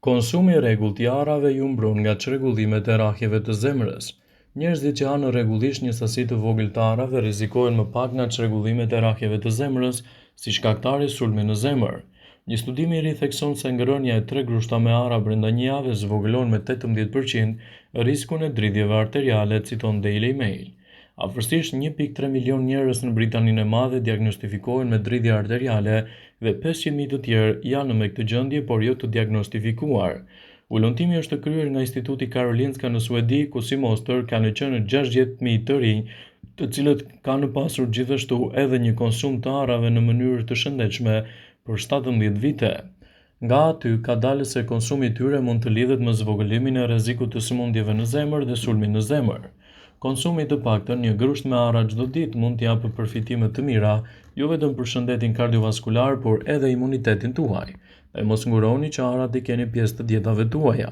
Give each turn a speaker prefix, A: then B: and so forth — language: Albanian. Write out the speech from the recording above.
A: Konsumi i rregullt i arrave ju mbron nga çrregullimet e rrahjeve të zemrës. Njerëzit që hanë rregullisht një sasi të vogël të arrave rrezikojnë më pak nga çrregullimet e rrahjeve të zemrës si shkaktar i sulmi në zemër. Një studim i ri thekson se ngrënia e 3 grushta me arra brenda një jave zvogëlon me 18% riskun e dridhjeve arteriale, citon Daily Mail. Afërsisht 1.3 milion njerëz në Britaninë e Madhe diagnostifikohen me dridhje arteriale dhe 500.000 të tjerë janë me këtë gjendje por jo të diagnostifikuar. Ullëntimi është kryer nga Instituti Karolinska në Suedi, ku si mostër kanë qenë 60.000 të rinj, të cilët kanë pasur gjithashtu edhe një konsum të arrave në mënyrë të shëndetshme për 17 vite. Nga aty ka dalë se konsumi i tyre mund të lidhet me zvogëlimin e rrezikut të sëmundjeve në zemër dhe sulmin në zemër. Konsumi të paktën një grusht me arra çdo ditë mund t'japë përfitime të mira, jo vetëm për shëndetin kardiovaskular, por edhe imunitetin tuaj. Dhe mos nguroni që arrat i keni pjesë të dietave tuaja.